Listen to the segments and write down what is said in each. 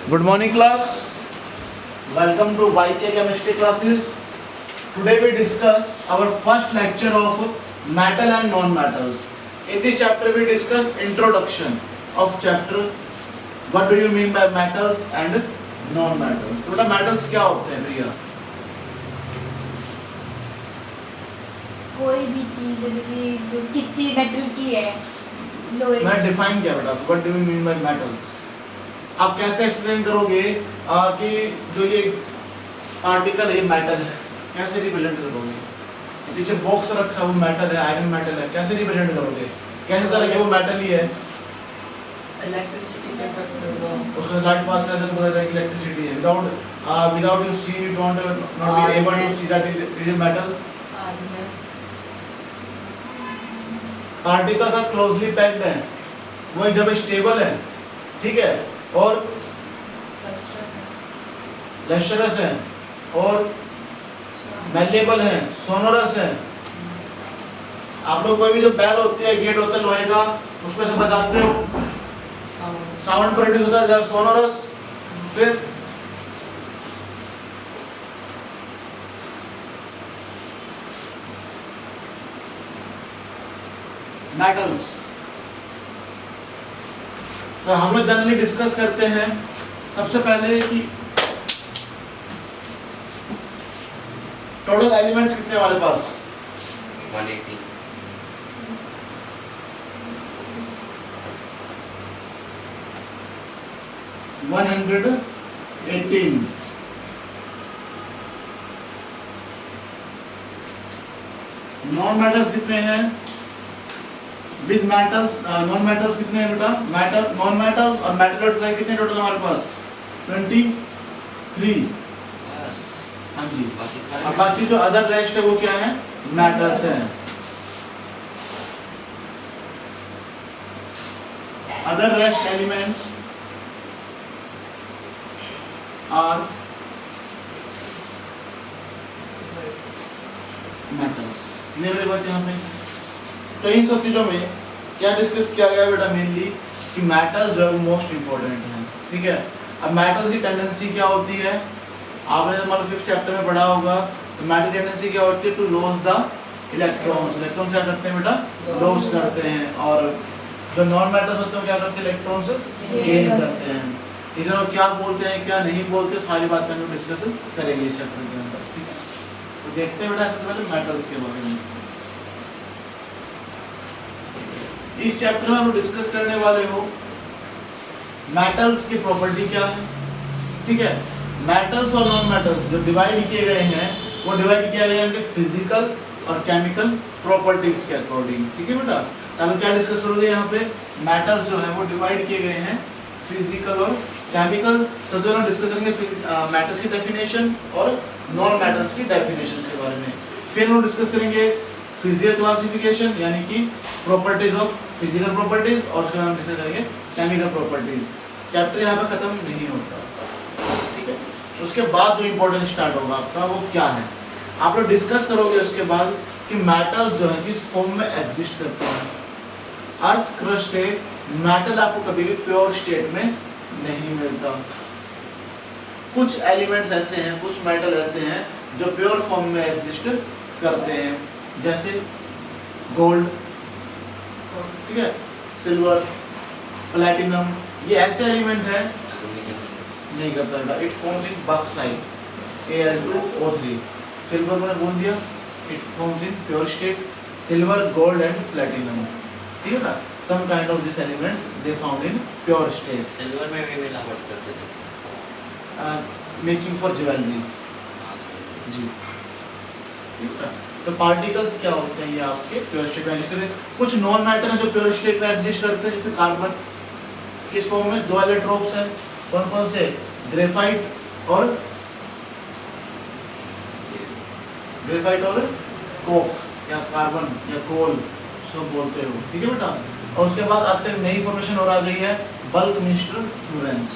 Good morning class. Welcome to YK chemistry classes. Today we discuss our first lecture of metal and non-metals. In this chapter we discuss introduction of chapter. What do you mean by metals and non-metals? तो metals क्या होते हैं प्रिया? कोई भी चीज जैसे कि जो किसी मेटल की है लोहे मैं डिफाइन किया बेटा. What do you mean by metals? आप कैसे एक्सप्लेन करोगे कि जो ये पार्टिकल है मेटल है, कैसे रिप्रेजेंट करोगे? पीछे बॉक्स रखा है वो मेटल है, आयरन मेटल है, कैसे रिप्रेजेंट करोगे? कैसे पता लगे वो मेटल ही है? इलेक्ट्रिसिटी के उसका लाइट पास रहता है तो पता चलेगा कि इलेक्ट्रिसिटी है. Without you see you don't not be able to see that it is metal. Particles are closely packed हैं, वो एक जगह स्टेबल है, ठीक है, और लस्ट्रस है और मैलेबल है, सोनोरस है. आप लोग कोई भी जो बैल होती है, गेट होता है लोहे का, उसमें से बजाते हो, साउंड प्रोड्यूस होता है, दैट सोनोरस. फिर मेटल्स तो हम लोग जनरली डिस्कस करते हैं सबसे पहले कि टोटल एलिमेंट्स कितने हमारे पास? 180 118. नॉन मेटल्स कितने हैं? विद मेटल्स नॉन मेटल्स कितने हैं बेटा? मेटल नॉन मेटल और मेटल कितने टोटल हमारे पास? 23. हाँ जी. अब बाकी जो अदर रेस्ट है वो क्या है? मेटल्स हैं. Other rest elements are metals. Clear है बात यहाँ पे? तो इन सब चीजों में क्या डिस्कस किया गया बेटा? मेनली कि मेटल्स जो है मोस्ट इंपॉर्टेंट है, ठीक है. अब मेटल्स की टेंडेंसी क्या होती है? आपने हमारे 5th चैप्टर में पढ़ा होगा. तो मेटल टेंडेंसी क्या होती है? To loss the electrons. Electron क्या करते हैं बेटा? लॉस करते हैं. और जो नॉन मेटल्स होते हैं क्या करते हैं? इलेक्ट्रॉन्स गेन करते हैं. इधर वो क्या बोलते हैं क्या नहीं बोलते, सारी बातें हम डिस्कस करेंगे इस चैप्टर के अंदर, ठीक है. तो देखते हैं बेटा सबसे पहले मेटल्स के बारे में. इस चैप्टर में हम डिस्कस करने वाले हो मेटल्स की प्रॉपर्टी क्या है, ठीक है. मेटल्स और नॉन मेटल्स जो डिवाइड किए गए हैं वो डिवाइड किया गया है उनके फिजिकल और केमिकल प्रॉपर्टीज के अकॉर्डिंग, ठीक है बेटा. तो हम क्या डिस्कस करोगे यहाँ पे? मेटल्स जो है वो डिवाइड किए गए हैं फिजिकल और केमिकल. सबसे पहले डिस्कस करेंगे मेटल्स की डेफिनेशन और नॉन मेटल्स की डेफिनेशन के बारे में. फिर हम डिस्कस करेंगे फिजिकल क्लासिफिकेशन यानी कि प्रॉपर्टीज ऑफ फिजिकल प्रॉपर्टीज, और उसके बाद हम डिस्कस करेंगे केमिकल प्रॉपर्टीज. चैप्टर यहाँ पे खत्म नहीं होता, ठीक है. उसके बाद जो इंपॉर्टेंट स्टार्ट होगा आपका वो क्या है? आप लोग डिस्कस करोगे उसके बाद कि मेटल जो है किस फॉर्म में एग्जिस्ट करते हैं. अर्थ क्रस्ट से मेटल आपको कभी भी प्योर स्टेट में नहीं मिलता. कुछ एलिमेंट्स ऐसे हैं, कुछ मेटल ऐसे हैं जो प्योर फॉर्म में एग्जिस्ट करते हैं, जैसे गोल्ड, ठीक है, सिल्वर, प्लैटिनम. ये ऐसे एलिमेंट है नहीं करता बेटा. It forms in bauxite Al2O3. Silver मैंने बोल दिया, it forms in pure state. Silver, gold and platinum, ठीक है ना. Some kind of this elements they found in pure state. Silver में भी मिलावट करते थे. मेकिंग फॉर ज्वेलरी जी, ठीक है. तो पार्टिकल्स क्या होते हैं? ये आपके प्योर स्टेट में एग्जिस्ट करते हैं. कुछ नॉन मैटर हैं जो प्योर स्टेट में एग्जिस्ट करते हैं, जैसे कार्बन. किस फॉर्म में? 2 एलेक्ट्रोप्स हैं. कौन कौन से? ग्रेफाइट और कोक या कार्बन या कोल सब बोलते हो, ठीक है बेटा. और उसके बाद आजकल नई फॉर्मेशन और आ गई है bulk mixture Florence.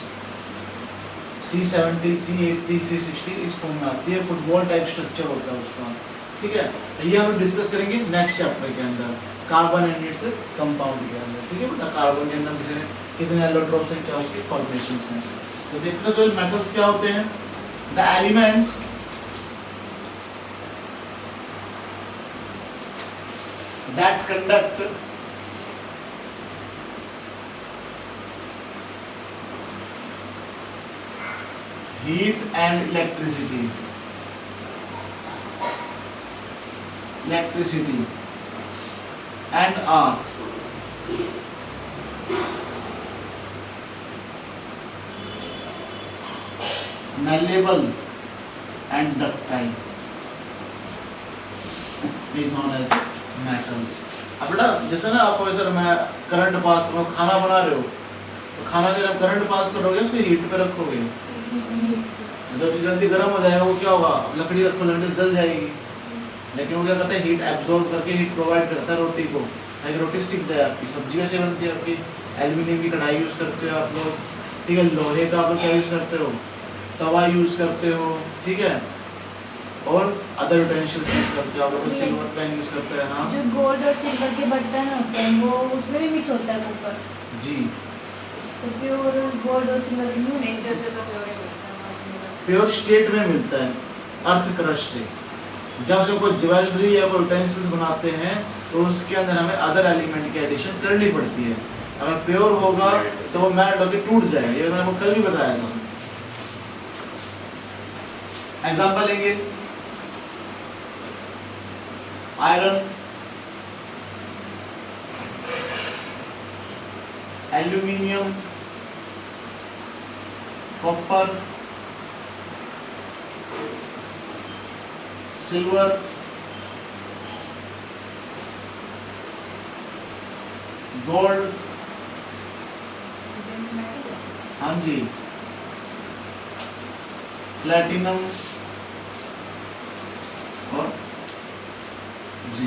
C70, C80, C60 इस फॉर्म में आती है. फुटबॉल टाइप स्ट्रक्चर होता है उसका, ठीक है. ये हम डिस्कस करेंगे नेक्स्ट चैप्टर के अंदर, कार्बन एंड इट्स कंपाउंड के अंदर, ठीक है बेटा. कार्बन के अंदर कितने एलोट्रोप्स हैं, क्या उसकी फॉर्मेशंस हैं, तो देखते हैं तो मेटल्स क्या होते हैं. The elements that conduct heat and electricity and are malleable and ductile is known as metals. अब बेटा जैसे ना आपको सर मैं करंट पास करूँ, खाना बना रहे हो तो खाना जब आप करंट पास करोगे उसको हीट पे रखोगे, जब जल्दी गर्म हो जाएगा वो क्या होगा, लकड़ी रखो लकड़ी जल जाएगी. लेकिन वो क्या करता है, हीट एब्जॉर्ब करके हीट प्रोवाइड करता है रोटी को, ताकि रोटी सिक जाए. आपकी सब्जी वैसे बनती है, आपकी एल्यूमिनियम की कढ़ाई यूज़ करते हो आप लोग, ठीक है. लोहे का आप लोग क्या यूज़ करते हो, तवा यूज़ करते हो, ठीक है. और अदर यूटेंसिल्स यूज करते हैं आप लोग, सिल्वर पैन यूज करते हैं. हाँ जो गोल्ड और सिल्वर के बर्तन होते हैं वो उसमें भी मिक्स होता है ऊपर जी. तो प्योर गोल्ड और सिल्वर नहीं नेचर से तो प्योर ही मिलता है. प्योर स्टेट में मिलता है अर्थ क्रश से. जब से कोई ज्वेलरी या कोई यूटेंसिल्स बनाते हैं तो उसके अंदर हमें अदर एलिमेंट की एडिशन करनी पड़ती है. अगर प्योर होगा तो वो मेल्ट होकर टूट जाएगा, ये मैंने आपको कल भी बताया था. एग्जाम्पल लेंगे, iron, aluminium, copper, silver, gold, हाँ जी, प्लैटिनम और जी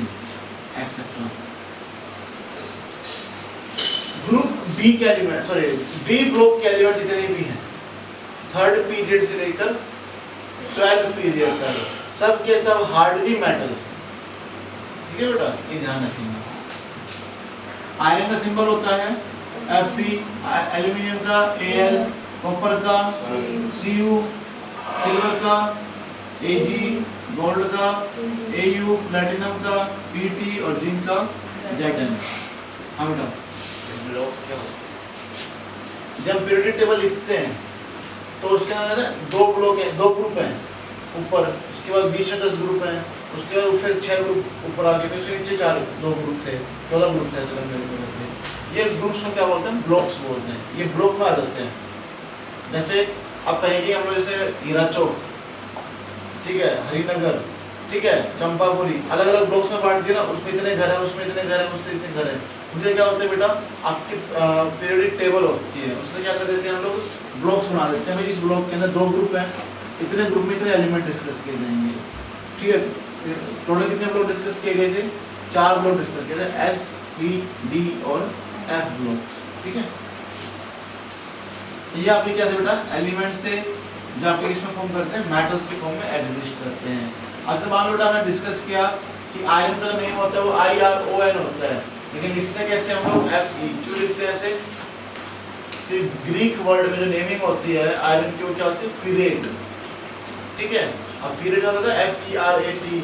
एक्सेट्रा. ग्रुप बी के एलिमेंट, सॉरी बी ब्लॉक के एलिमेंट जितने भी हैं, थर्ड पीरियड से लेकर 12th पीरियड तक सब के सब हार्डली मेटल्स हैं. ठीक है बेटा, ये ध्यान रखिएगा. आयरन का सिंबल होता है Fe, एल्यूमिनियम का Al, कॉपर का Cu, सिल्वर का Ag, गोल्ड का Au, प्लैटिनम का Pt और जिंक का Zn. हाँ बेटा, ब्लॉक क्या होता जब पीरियोडिक टेबल लिखते हैं तो उसके अंदर दो ब्लॉक हैं, दो ग्रुप हैं ऊपर, उसके बाद बीच में 10 ग्रुप हैं, उसके बाद फिर 6 ग्रुप ऊपर आके, फिर उसके नीचे 2 ग्रुप थे, 14 ग्रुप थे ऐसे लंबे. ये ग्रुप्स को क्या बोलते हैं, ब्लॉक्स बोलते हैं. ये ब्लॉक में आ जाते हैं. जैसे आप कहेंगे हम लोग जैसे हीरा चौक, ठीक है, हरिनगर, ठीक है, चंपापुरी, अलग अलग ब्लॉक्स में बांट दिया ना, उसमें इतने घर हैं, उसमें इतने घर हैं, उसमें इतने घर हैं. मुझे क्या होता है बेटा, आपकी पीरियोडिक टेबल होती है, उसमें क्या कर देते हैं हम लोग, ब्लॉक्स बना देते हैं. इस ब्लॉक के अंदर 2 ग्रुप हैं, इतने ग्रुप में इतने एलिमेंट डिस्कस किए जाएंगे. ठीक है, टोटल कितने ब्लॉक डिस्कस किए गए थे, 4 ब्लॉक डिस्कस किए थे, S, P, D और F ब्लॉक. ठीक है, ये आपके क्या थे बेटा, एलिमेंट से जो आपके इसमें फॉर्म करते हैं, मेटल्स के फॉर्म में एग्जिस्ट करते हैं. अब से मान लो बेटा हमने डिस्कस किया कि आयरन का नेम होता है वो IRON होता है, लेकिन लिखते कैसे हम लोग Fe. क्यों लिखते हैं ऐसे, ग्रीक वर्ड में जो नेमिंग होती है आयरन की वो क्या होती है, फिरेट. ठीक है, अब फिरेट का होता है FERATE,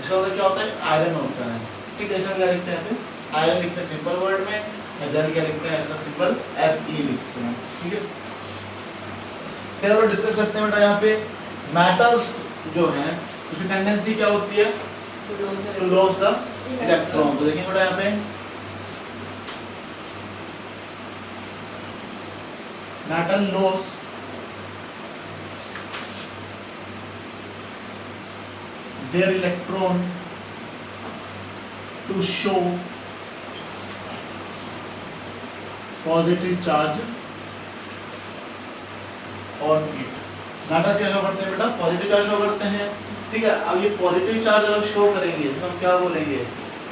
इसका मतलब क्या होता है, आयरन होता है. ठीक है, इसका क्या लिखते हैं, आयरन लिखते हैं सिंपल वर्ड में, जन क्या लिखते हैं, इसका सिंबल Fe लिखते हैं. ठीक है, फिर हम लोग डिस्कस करते हैं बेटा यहाँ पे मेटल्स जो हैं उसकी टेंडेंसी क्या होती है, टू लॉस द इलेक्ट्रॉन. तो देखिए बेटा यहाँ पे metal loss their electron to show positive charge on it. Data क्या शो करते हैं बेटा, पॉजिटिव चार्ज शो करते हैं. ठीक है, अब ये पॉजिटिव चार्ज अगर शो करेंगे तो हम क्या बोलेंगे,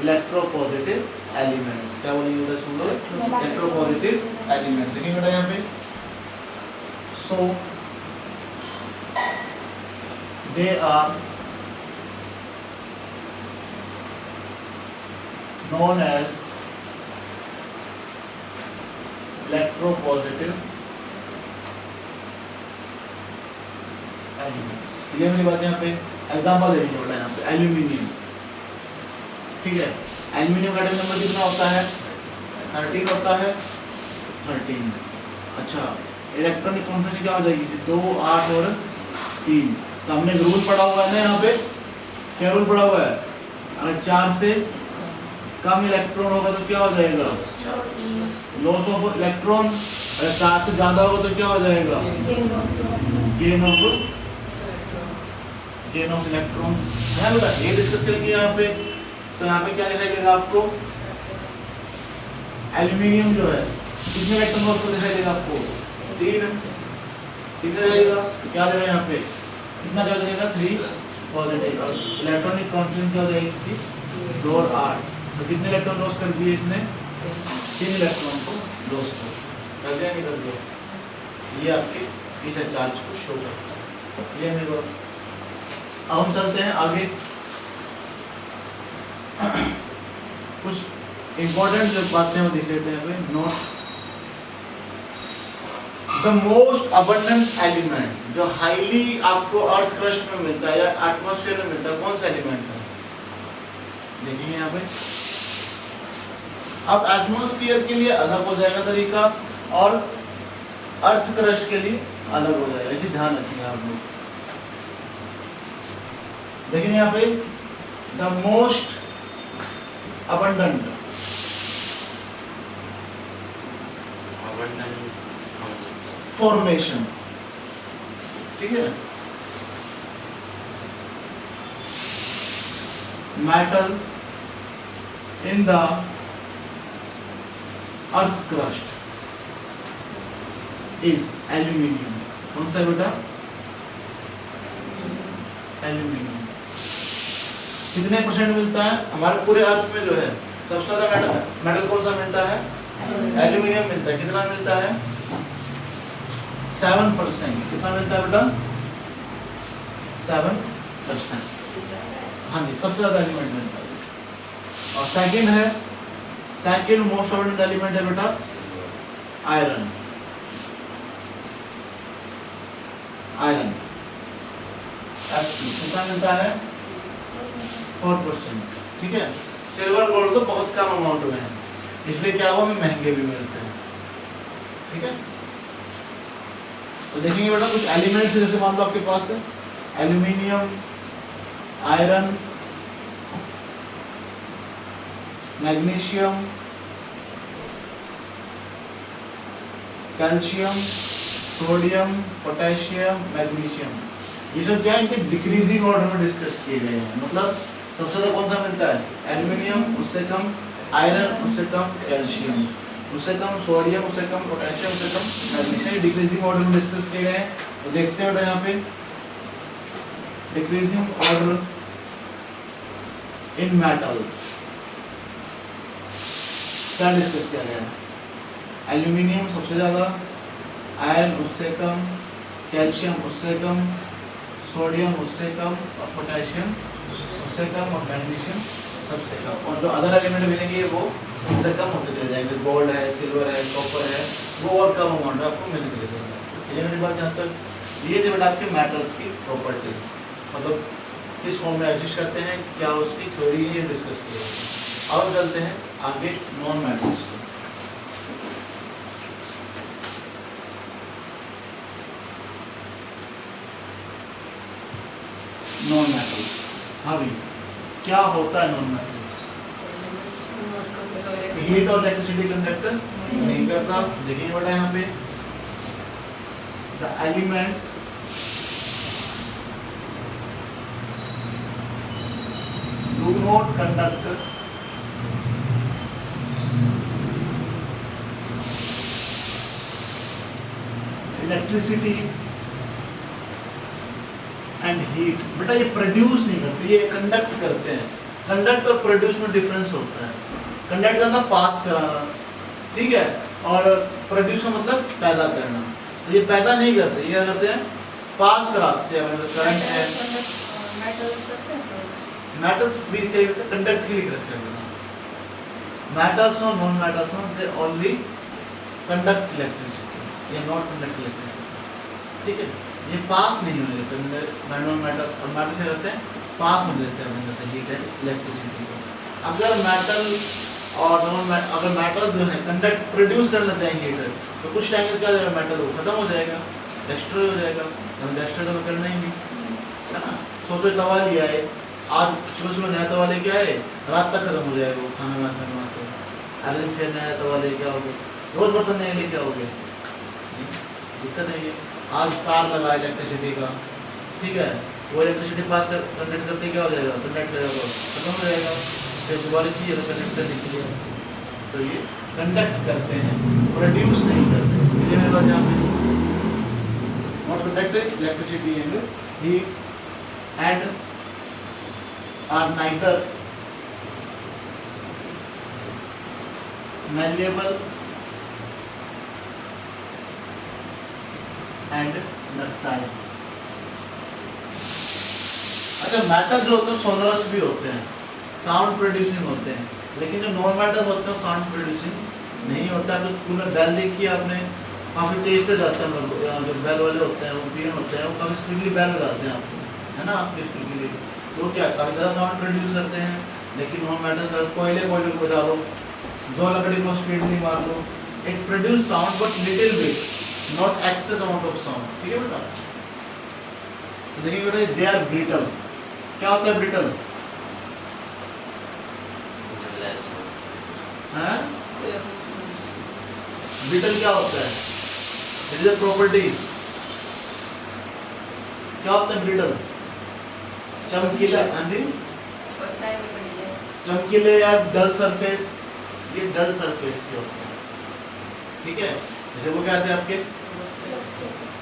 इलेक्ट्रोपॉजिटिव एलिमेंट्स. क्या बोलेंगे बेटा, सुन लो, इलेक्ट्रोपॉजिटिव एलिमेंट. देखिए बेटा यहाँ पे, so they are known as electropositive elements. Clear मेरी बात यहाँ पे? एग्जांपल देखेंगे बेटा यहाँ पे एल्यूमिनियम, ठीक है, एल्यूमिनियम का एटॉमिक नंबर कितना होता है? 13 होता है, 13। अच्छा, इलेक्ट्रॉनिक कॉन्फिगरेशन क्या हो जाएगी? 2, 8 और 3। तो हमने रूल पढ़ा हुआ है ना यहाँ पे, क्या रूल पढ़ा हुआ है? अगर 4 से कम इलेक्ट्रॉन होगा तो क्या हो जाएगा? Loss of electron. अगर 4 से ज्यादा होगा तो क्या हो जाएगा? गेन ऑफ इलेक्ट्रॉन है बेटा, ये डिस्कस करेंगे यहाँ पे। तो यहाँ पे क्या दिखाई देगा आपको? एल्यूमिनियम जो है कितने इलेक्ट्रॉन वोल्ट को दिखाई देगा आपको? 3। कितना जाएगा? क्या देगा यहाँ पे? कितना चार्ज देगा? 3 पॉजिटिव। और इलेक्ट्रॉनिक कॉन्फिगरेशन क्या हो जाएगी इसकी? 2 और 8। तो कितने इलेक्ट्रॉन लॉस कर दिए इसने? 3 इलेक्ट्रॉन को लॉस कर दिया, नहीं कर दिया? ये आपके इस चार्ज को शो करता है। ये मेरे को अब हम चलते हैं आगे। कुछ इंपॉर्टेंट जो बातें हम देख लेते हैं। Note the most abundant element जो हाईली आपको अर्थ क्रस्ट में मिलता है या एटमॉस्फेयर में मिलता है, कौन सा एलिमेंट है? देखिए यहाँ पे। अब एटमॉस्फेयर के लिए अलग हो जाएगा तरीका और अर्थ क्रस्ट के लिए अलग हो जाएगा, इसे ध्यान रखिएगा आप लोग। देखिए यहाँ पे द मोस्ट अबंडेंट फॉर्मेशन, ठीक है, metal in the earth crust is aluminium. कौन सा बेटा? एल्यूमिनियम। कितने परसेंट मिलता है हमारे पूरे अर्थ में? जो है सबसे ज्यादा मेटल कौन सा मिलता है? एल्यूमिनियम मिलता है। कितना मिलता है? 7%। कितना मिलता है बेटा? 7%। हाँ जी, सबसे ज्यादा एलिमेंट मिलता है। और सेकंड है, सेकंड मोस्ट अबंडेंट एलिमेंट है बेटा आयरन। आयरन कितना मिलता है? 4%। ठीक है, सिल्वर गोल्ड तो बहुत कम अमाउंट में है, इसलिए क्या हुआ, हमें महंगे भी मिलते हैं। ठीक है, तो देखेंगे बेटा कुछ एलिमेंट्स जैसे मान लो आपके पास है aluminium, iron, magnesium, calcium, sodium, potassium, magnesium. ये सब क्या है, इनके डिक्रीजिंग ऑर्डर में डिस्कस किए गए हैं। मतलब सबसे ज्यादा कौन सा मिलता है? एल्यूमिनियम, उससे कम आयरन, उससे कम कैल्शियम, उससे कम सोडियम, उससे कम पोटेशियम, उससे कम मैग्नीशियम। डिक्रीजिंग ऑर्डर में डिस्कस किए गए हैं। तो देखते हैं बेटा यहाँ पे डिक्रीजिंग ऑर्डर इन मेटल्स क्या डिस्कस किया गया है। एल्यूमिनियम सबसे ज्यादा, आयरन उससे कम, कैल्शियम उससे कम, सोडियम उससे कम और पोटेशियम उससे कम और मैग्नीशियम सबसे कम। और जो अदर एलिमेंट मिलेंगे वो उनसे कम होते चले जाएंगे। गोल्ड है, सिल्वर है, कॉपर है, वो और कम अमाउंट में आपको मिलते चले जाएंगे। ये मेरी बात यहाँ तक। ये थे बेटा आपके मेटल्स की प्रॉपर्टीज, मतलब किस फॉर्म में एग्जिस्ट करते हैं, क्या उसकी थ्योरी है, डिस्कस किया। अब चलते हैं आगे नॉन मेटल्स को। नॉन मेटल्स, हाँ भी क्या होता है नॉन मेटल्स? हीट और इलेक्ट्रिसिटी कंडक्ट नहीं करता। देखिए बेटा यहाँ पे the elements do not conduct electricity and heat. बेटा ये प्रोड्यूस नहीं करते, ये कंडक्ट करते हैं। कंडक्ट और प्रोड्यूस में डिफरेंस होता है। कंडक्ट का मतलब पास कराना, ठीक है, और प्रोड्यूस का मतलब पैदा करना। तो ये पैदा नहीं करते, ये क्या करते हैं, पास कराते हैं। करंट है, मेटल्स भी कंडक्ट के लिए रखे हैं। मेटल्स और non metals they only conduct electricity, ये नॉट कंडक्ट इलेक्ट्रिसिटी। ठीक है, ये पास नहीं होने देते नॉन मेटल्स, और मेटल क्या करते हैं, पास होने देते हैं अंदर से हीट एंड इलेक्ट्रिसिटी को। अगर मेटल और अगर मेटल जो है कंडक्ट प्रोड्यूस कर लेते हैं हीट, तो कुछ टाइम में क्या हो जाएगा, मेटल वो खत्म हो जाएगा, डिस्ट्रॉय हो जाएगा, हम डिस्ट्रॉय तो करना ही नहीं है ना। सोचो तवा लिया है, आज सुबह सुबह नया तवा लेके आए, रात तक खत्म हो जाएगा वो खाना बनाते, अगले दिन फिर नया तवा लेके आओगे, रोज बर्तन नए लेके आओगे, दिक्कत नहीं है। आज तार लगा इलेक्ट्रिसिटी का, ठीक है, वो इलेक्ट्रिसिटी पास कर कनेक्ट करते क्या हो जाएगा, कनेक्ट करेगा खत्म हो जाएगा, फिर दोबारा चाहिए तो कनेक्ट करने के लिए, तो ये कंडक्ट करते हैं, प्रोड्यूस नहीं करते। ये मेरे पास यहाँ पे not conduct electricity and heat and are neither malleable and ductile। अच्छा, मेटल जो होते हैं सोनरस भी होते हैं, साउंड प्रोड्यूसिंग होते हैं, लेकिन जो नॉन मेटल होते हैं साउंड प्रोड्यूसिंग नहीं होता है। तो स्कूल में बेल देखी आपने, काफ़ी तेज से जाते हैं लोग, जो बेल वाले होते हैं, वो पियन होते हैं, वो काफ़ी स्पीडली बेल बजाते हैं आपको, है ना, आपके स्कूल के लिए, तो क्या काफ़ी ज़्यादा साउंड प्रोड्यूस करते हैं। लेकिन नॉन मेटल सर कोयले को बजा लो, दो लकड़ी को स्पीडली मार लो, it produce sound but little bit, not excess amount of sound, ठीक है बेटा। तो देखिए बेटा, दे आर ब्रिटल। क्या होता है ब्रिटल? हैं? ब्रिटल क्या होता है? It is a property. क्या होता है ब्रिटल? चमकीला, हाँ जी, फर्स्ट टाइम में पढ़ी है। चमकीले या डल सरफेस, ये डल सरफेस के होते हैं, ठीक है। जैसे वो क्या थे आपके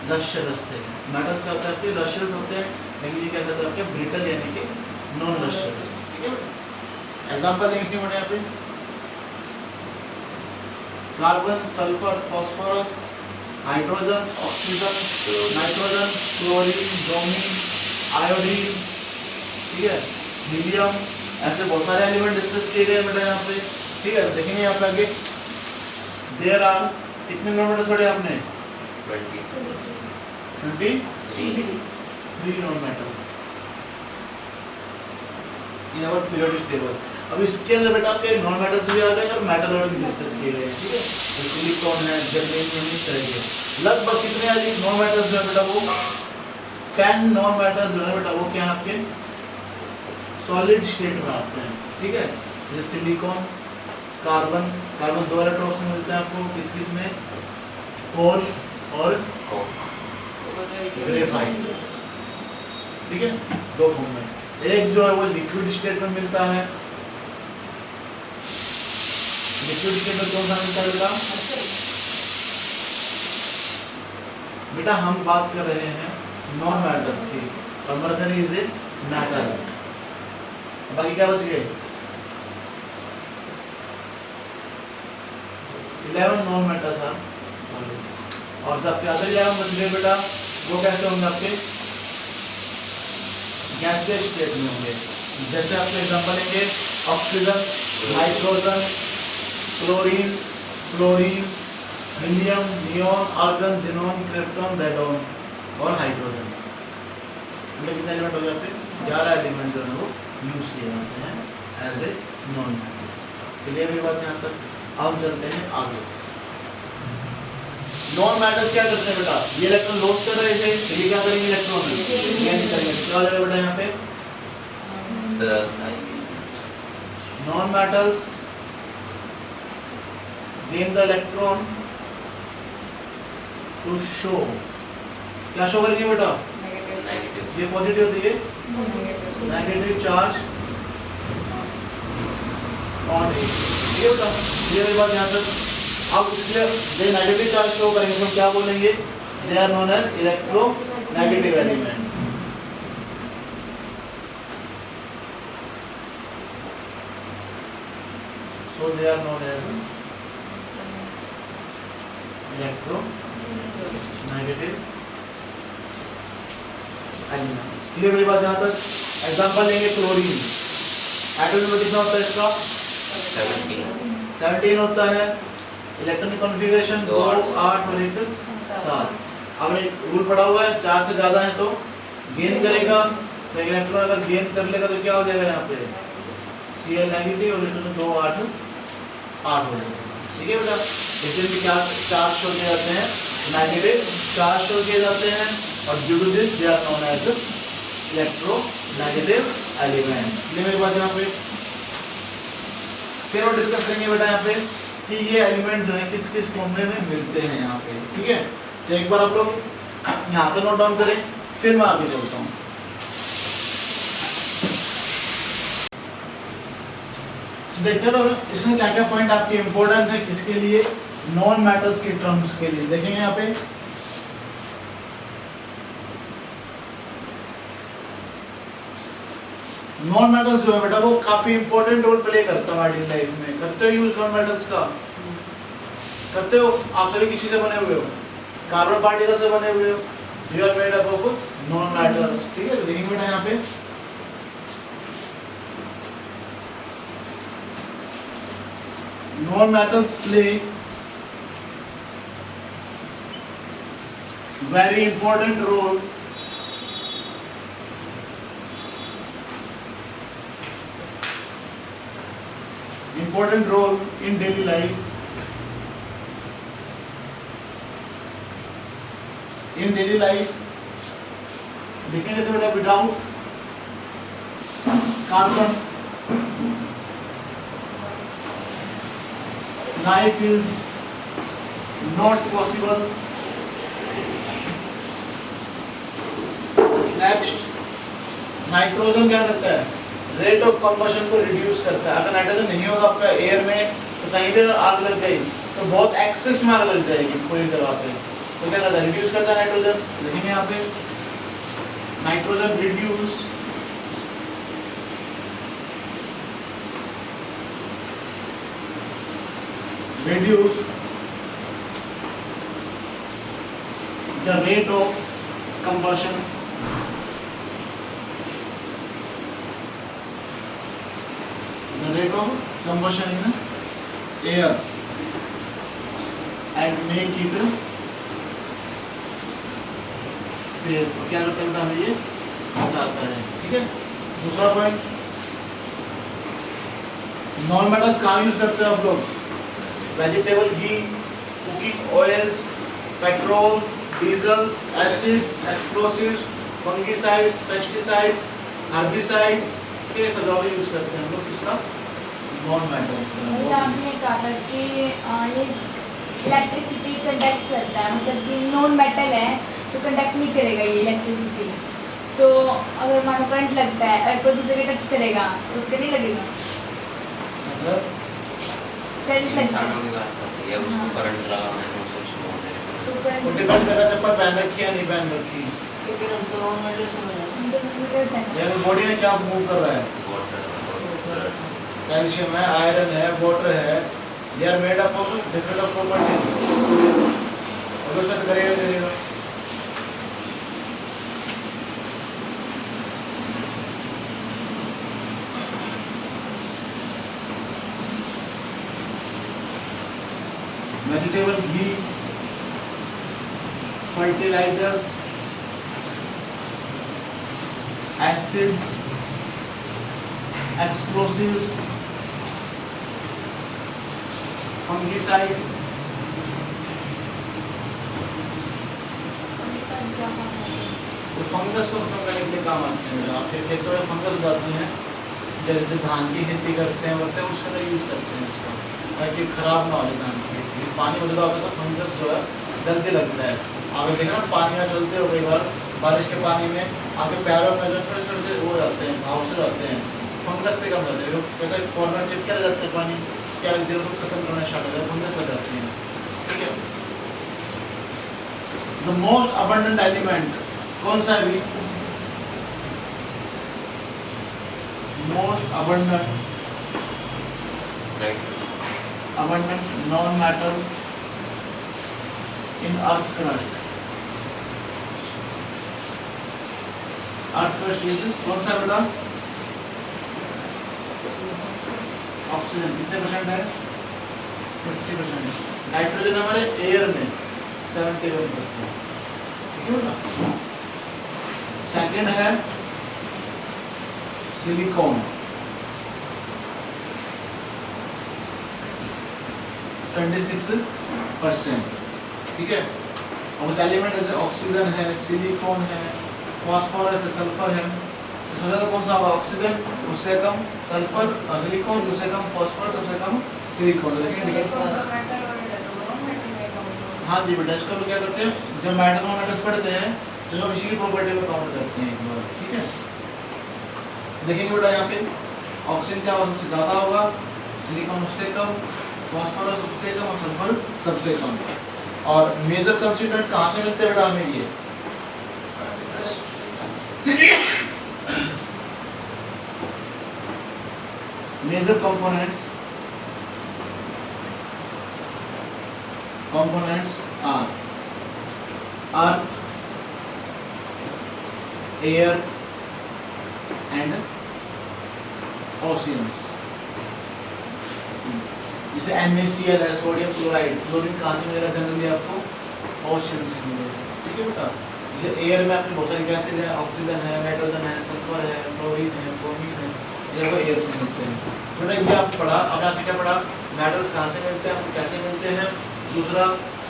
लश्चरस थे, मेटल्स क्या होता है आपके लश्चरस होते हैं, लेकिन ये क्या कहते हैं आपके ब्रिटल यानी कि नॉन लश्चरस, ठीक है। एग्जांपल देखिए मैंने यहाँ पे carbon, sulphur, phosphorus, hydrogen, oxygen, nitrogen, chlorine, bromine, iodine, ठीक है, हीलियम, ऐसे बहुत सारे एलिमेंट डिस्कस किए गए बेटा यहाँ पे, ठीक है। देखेंगे यहाँ पे आगे देयर आर कितने नॉन मेटल्स पढ़े आपने? 23 non metals in our periodic table. अब इसके अंदर बेटा आपके नॉन मेटल्स भी आ गए और मेटल और भी डिस्कस किए गए, ठीक है। तो सिलिकॉन है, जर्मेनियम, इस तरह के लगभग कितने आ गए नॉन मेटल्स जो है बेटा, वो 10 नॉन मेटल्स जो है बेटा वो क्या आपके सॉलिड स्टेट में आते हैं, ठीक है। जैसे सिलिकॉन, कार्बन, कार्बन 2 इलेक्ट्रॉन्स में मिलता है आपको किस किस में, कोल और ग्रेफाइट, ठीक है, 2 फॉर्म में। एक जो है वो लिक्विड स्टेट में मिलता है, लिक्विड स्टेट में कौन सा मिलता है बेटा? बेटा हम बात कर रहे हैं नॉन मेटल्स की, और मर्करी इज ए मेटल। बाकी क्या बच गए? 11 नॉन मेटल्स आर सॉलिड्स, और जब के अदर 11 बच गए बेटा, वो कैसे होंगे आपके गैसियस स्टेट में होंगे। जैसे आपके एग्जांपल लेंगे oxygen, nitrogen, chlorine, fluorine, helium, neon, argon, xenon, krypton, radon और हाइड्रोजन। इनमें कितने एलिमेंट हो गए आपके? 11 एलिमेंट जो है वो यूज किए जाते हैं as a non metals. Clear है बात यहाँ तक? अब हम चलते हैं आगे। नॉन मेटल्स क्या करते हैं बेटा? ये इलेक्ट्रॉन लॉस कर रहे थे, तो ये क्या करेंगे इलेक्ट्रॉन गेन करेंगे। क्या हो जाएगा बेटा यहाँ पे? Non metals gain the electron to show, क्या शो करेंगे बेटा? नेगेटिव, ये पॉजिटिव होती है, नेगेटिव चार्ज ऑन ए, ये होता है। ये बात यहाँ तक। अब इसलिए जो नेगेटिव चार्ज शो करेंगे तो क्या बोलेंगे? They are known as electronegative elements. So they are known as electronegative elements. Clear मेरी बात यहाँ तक? एग्जांपल लेंगे क्लोरीन, एटॉम नंबर कितना होता है इसका? 17 होता है। इलेक्ट्रॉनिक कॉन्फ़िगरेशन 2, 8 और 1 7। आपने रूल पढ़ा हुआ है, 4 से ज़्यादा है तो गेन करेगा, तो इलेक्ट्रॉन अगर गेन कर लेगा तो क्या हो जाएगा यहाँ पे Cl नेगेटिव और इलेक्ट्रॉन 2 8 8 हो जाएगा। ठीक है बेटा, इसमें भी क्या चार्ज छोड़ के जाते हैं, नेगेटिव चार्ज छोड़ के जाते हैं, और due to this they are known as electronegative element. ये मेरे पास यहाँ पे फिर और डिस्कस करेंगे बेटा यहाँ पे कि ये एलिमेंट जो है किस किस फॉर्मूले में मिलते हैं यहाँ पे। ठीक है, तो एक बार आप लोग यहाँ पे नोट डाउन करें, फिर मैं आगे चलता हूँ। देखते रहो इसमें क्या क्या पॉइंट आपके इंपॉर्टेंट है, किसके लिए, नॉन मेटल्स के टर्म्स के लिए। देखेंगे यहाँ पे नॉन मेटल्स जो है बेटा वो काफी इंपॉर्टेंट रोल प्ले करता है हमारी लाइफ में। करते हो यूज नॉन मेटल्स का? करते हो? आप सभी किसी से बने हुए हो, कार्बन पार्टिकल से बने हुए हो, you are made up of non metals. ठीक है, देखेंगे बेटा यहाँ पे non-metals play very important role in daily life, देखेंगे से बेटा without carbon life is not possible. Next, nitrogen क्या करता है, रेट ऑफ कंबशन को रिड्यूस करता है। अगर नाइट्रोजन नहीं होगा आपका एयर में तो कहीं भी अगर आग लग गई तो बहुत एक्सेस में आग लग जाएगी पूरी जगह पे, तो क्या करता है, रिड्यूस करता है नाइट्रोजन। देखेंगे यहाँ पे nitrogen reduce the rate of combustion in air and make it safe। क्या करता है हमें ये बचाता है। ठीक है, दूसरा पॉइंट, नॉन मेटल्स कहाँ यूज करते हैं आप लोग, vegetable ghee, cooking oils, petrols, diesels, acids, explosives, fungicides, pesticides, herbicides के सब यूज करते हैं हम लोग किसका, नॉन मेटल्स का। आपने कहा था कि ये इलेक्ट्रिसिटी कंडक्ट करता है, मतलब कि नॉन मेटल है तो कंडक्ट नहीं करेगा ये इलेक्ट्रिसिटी। तो अगर मानो करंट लगता है और कोई दूसरे के टच करेगा तो उसके नहीं लगेगा, मतलब करंट लगता इंसानों की बात करती है, उसको करंट लगा मैंने उसको छुआ मेरे तो वो करंट डिपेंड करता है चप्पल पहन रखी है नहीं पहन रखी, लेकिन हम तो नॉन मेटल समझ यानी बॉडी में क्या मूव कर रहा है, वाटर कैल्शियम है, आयरन है, वाटर है, they are made up of different of properties. और उसमें करेगा vegetable ghee, fertilizers, acids, explosives, fungicide, तो फंगस को खत्म करने के लिए काम आते हैं। आपके खेतों में फंगस उगाती हैं, जैसे धान की खेती करते हैं उसके लिए यूज करते हैं इसका, ताकि खराब ना हो जाए धान की खेती। पानी हो जाता है तो फंगस जो है जल्दी लगता है। आप देखना पानी में चलते हो, कई बार बारिश के पानी में आपके पैरों में जो छोटे छोटे हो जाते हैं, घाव से जाते हैं, फंगस से कम जाते हैं। कहते हैं कॉर्नर चिपके रह जाते हैं पानी, क्या देर को खत्म करना स्टार्ट हो जाता है, फंगस लग जाती है। ठीक है, द मोस्ट अबंडेंट एलिमेंट कौन सा है भी, most abundant non-metal in earth crust। Earth crust is कौन सा बेटा, ऑक्सीजन कितने परसेंट है, 50%। नाइट्रोजन हमारे एयर में 71%। सेकंड है सिलिकॉन, 26%, ठीक है। और एलिमेंट जैसे ऑक्सीजन है, सिलिकॉन है, फास्फोरस है, सल्फर है, तो सबसे कौन सा होगा? ऑक्सीजन, उससे कम सल्फर, और सिलिकॉन उससे कम फास्फोरस, सबसे कम सिलिकॉन। हाँ जी बेटा, इसको क्या करते हैं जब मेटल और मेटल्स पढ़ते हैं तो हम इसी की प्रॉपर्टी में काउंट करते हैं एक बार, ठीक है। देखेंगे बेटा यहाँ पे ऑक्सीजन क्या सबसे ज़्यादा होगा, सिलिकॉन उससे कम, फास्फोरस उससे कम और सल्फर सबसे कम। और मेजर कंस्टिट्यूएंट कहाँ से मिलते हैं बेटा हमें? ये major components are earth, air and oceans। जैसे NaCl है, सोडियम क्लोराइड, क्लोरीन कहाँ से मिलेगा जनरली आपको? ओशन से मिलेगा, ठीक है बेटा। जैसे एयर में आपके बहुत सारी गैसेज है, ऑक्सीजन है, नाइट्रोजन है, सल्फर है, क्लोरीन है, ब्रोमीन है, ये वो एयर से मिलते हैं बेटा। ये आप पढ़ा, अब आपने क्या पढ़ा? मेटल्स कहाँ से मिलते हैं, कैसे मिलते हैं। दूसरा,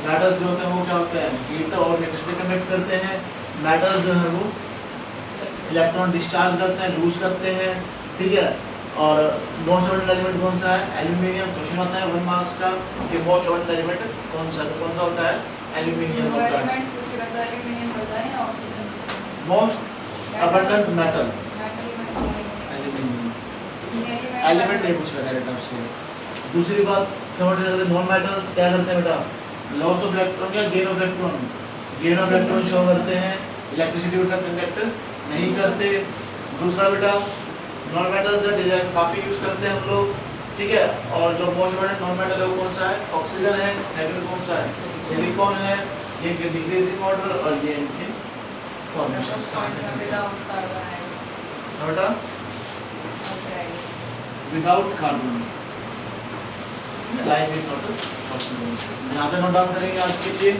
मेटल्स जो होते हैं वो क्या होते हैं? हीट और इलेक्ट्रिसिटी कंडक्ट करते हैं। मेटल्स जो है वो इलेक्ट्रॉन डिस्चार्ज करते हैं, लूज करते हैं, ठीक है। और मोस्ट अबंडेंट एलिमेंट कौन सा है? एल्यूमिनियम। क्वेश्चन होता है 1 मार्क्स का कि मोस्ट अबंडेंट एलिमेंट कौन सा है? तो कौन सा होता है? एल्यूमिनियम होता है। Most abundant metal aluminium, element नहीं पूछ रहा है आपसे। दूसरी बात समझ रहे, नॉन मेटल्स क्या करते हैं बेटा? लॉस ऑफ इलेक्ट्रॉन या gain of electron, gain of electron show करते हैं, इलेक्ट्रिसिटी बेटा कंडक्ट नहीं करते। दूसरा बेटा नॉन मेटल्स काफ़ी यूज़ करते हैं हम लोग, ठीक है। और जो मोस्ट अबंडेंट नॉन मेटल है वो कौन सा है? ऑक्सीजन है। सेकंड कौन सा है? सिलिकॉन है। ये इनके डिक्रीजिंग ऑर्डर और ये इनके फॉर्मेशन कहाँ से बेटा? Without carbon life is not possible. यहाँ पे नोट डाउन करेंगे आज के लिए।